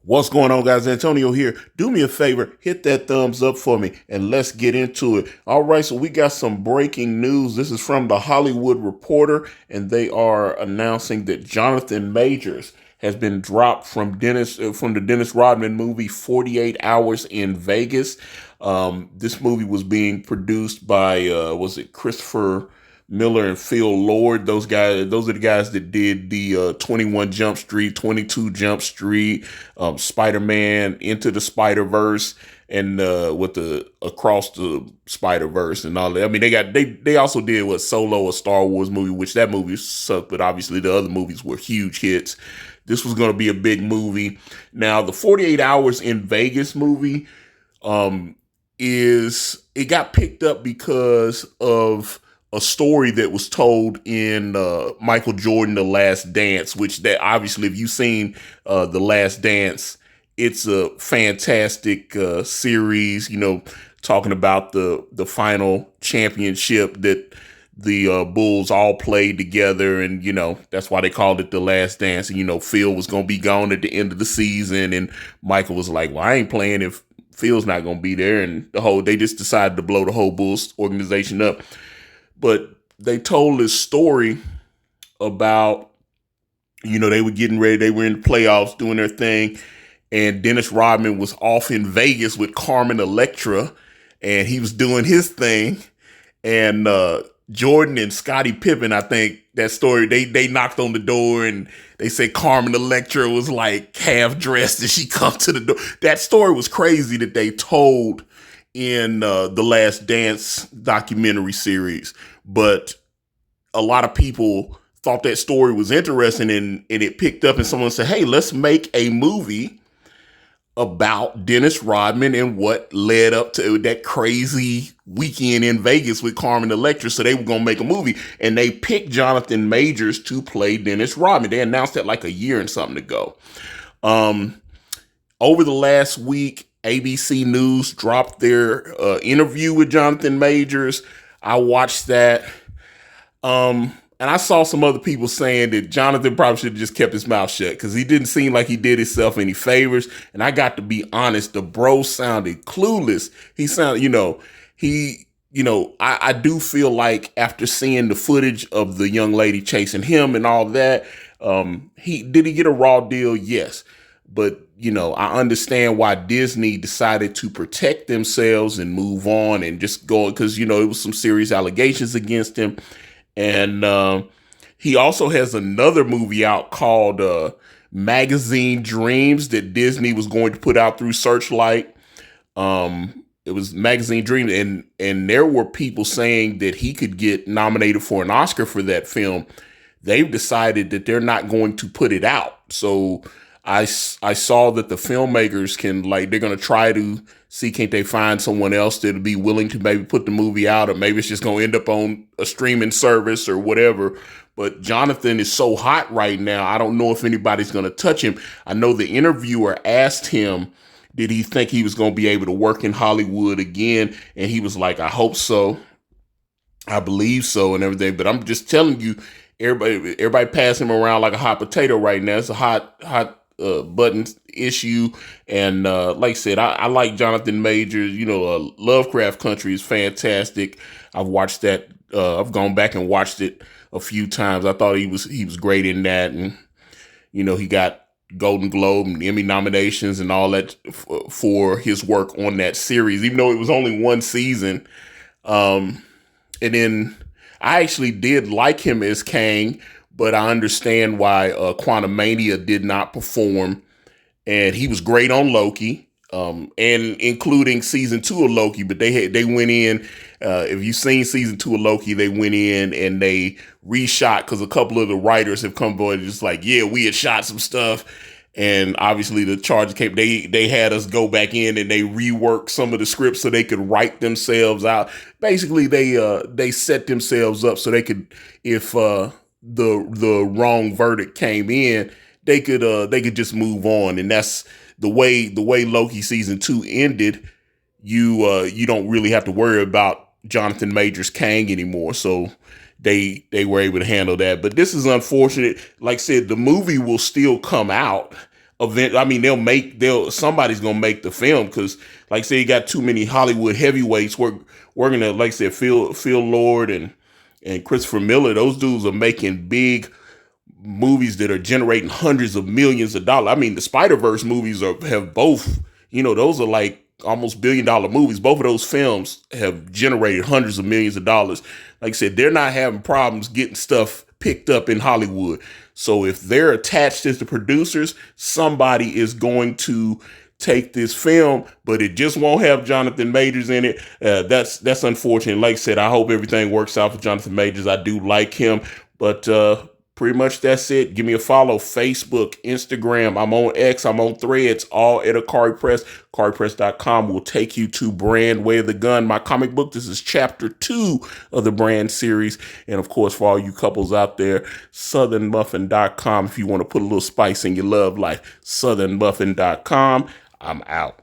What's going on, guys? Antonio here. Do me a favor, hit that thumbs up for me, and let's get into it. All right, so we got some breaking news. This is from the Hollywood Reporter, and they are announcing that Jonathan Majors has been dropped from the Dennis Rodman movie 48 Hours in Vegas. This movie was being produced by was it Christopher Miller and Phil Lord? Those are the guys that did the 21 Jump Street, 22 Jump Street, Spider-Man, Into the Spider-Verse, and with the Across the Spider-Verse and all that. I mean, they also did Solo, a Star Wars movie, which that movie sucked, but obviously the other movies were huge hits. This was going to be a big movie. Now, the 48 Hours in Vegas movie it got picked up because of a story that was told in Michael Jordan, The Last Dance, which that obviously, if you've seen The Last Dance, it's a fantastic series, talking about the final championship that the Bulls all played together. And, that's why they called it The Last Dance. And, Phil was going to be gone at the end of the season. And Michael was like, well, I ain't playing if Phil's not going to be there. And they just decided to blow the whole Bulls organization up. But they told this story about, they were getting ready. They were in the playoffs doing their thing. And Dennis Rodman was off in Vegas with Carmen Electra. And he was doing his thing. And Jordan and Scottie Pippen, I think that story, they knocked on the door and they said Carmen Electra was like half dressed and she come to the door. That story was crazy that they told in the Last Dance documentary series. But a lot of people thought that story was interesting and it picked up and someone said, hey, let's make a movie about Dennis Rodman and what led up to that crazy weekend in Vegas with Carmen Electra. So they were going to make a movie and they picked Jonathan Majors to play Dennis Rodman. They announced that like a year and something ago. Over the last week, ABC News dropped their interview with Jonathan Majors. I watched that. And I saw some other people saying that Jonathan probably should have just kept his mouth shut because he didn't seem like he did himself any favors. And I got to be honest, the bro sounded clueless. He sounded, I do feel like after seeing the footage of the young lady chasing him and all that, did he get a raw deal? Yes. But, I understand why Disney decided to protect themselves and move on and just go because, it was some serious allegations against him. And he also has another movie out called Magazine Dreams that Disney was going to put out through Searchlight. It was Magazine Dreams, and there were people saying that he could get nominated for an Oscar for that film. They've decided that they're not going to put it out. So I saw that the filmmakers they're going to try to see, can't they find someone else that'll be willing to maybe put the movie out, or maybe it's just going to end up on a streaming service or whatever. But Jonathan is so hot right now. I don't know if anybody's going to touch him. I know the interviewer asked him, did he think he was going to be able to work in Hollywood again? And he was like, I hope so. I believe so and everything. But I'm just telling you, everybody passing him around like a hot potato right now. It's a hot button issue. And like I said, I like Jonathan Majors. Lovecraft Country is fantastic. I've watched that. I've gone back and watched it a few times. I thought he was great in that. And, he got Golden Globe and Emmy nominations and all that for his work on that series, even though it was only one season. And then I actually did like him as Kang, but I understand why Quantumania did not perform. And he was great on Loki, and including season 2 of Loki. But they went in, if you've seen season 2 of Loki, they went in and they reshot because a couple of the writers have come forward just like, yeah, we had shot some stuff. And obviously the charge came, they had us go back in and they reworked some of the scripts so they could write themselves out. Basically, they set themselves up so they could, if the wrong verdict came in, they could just move on. And that's the way Loki season 2 ended. You don't really have to worry about Jonathan Majors Kang anymore. So they were able to handle that. But this is unfortunate. Like I said, the movie will still come out. event. I mean, somebody's gonna make the film because, like I said, you got too many Hollywood heavyweights working at, like I said, Phil Lord and Christopher Miller. Those dudes are making big movies that are generating hundreds of millions of dollars. I mean, the Spider-Verse movies have both, those are like almost $1 billion movies. Both of those films have generated hundreds of millions of dollars. Like I said, they're not having problems getting stuff picked up in Hollywood. So if they're attached as the producers, somebody is going to take this film, but it just won't have Jonathan Majors in it. That's unfortunate. Like I said, I hope everything works out for Jonathan Majors. I do like him, but pretty much that's it. Give me a follow. Facebook, Instagram. I'm on X. I'm on Threads. All at Ikari Press. IkariPress.com will take you to Brand Way of the Gun, my comic book. This is chapter 2 of the Brand series. And of course, for all you couples out there, SouthernMuffin.com if you want to put a little spice in your love life. SouthernMuffin.com. I'm out.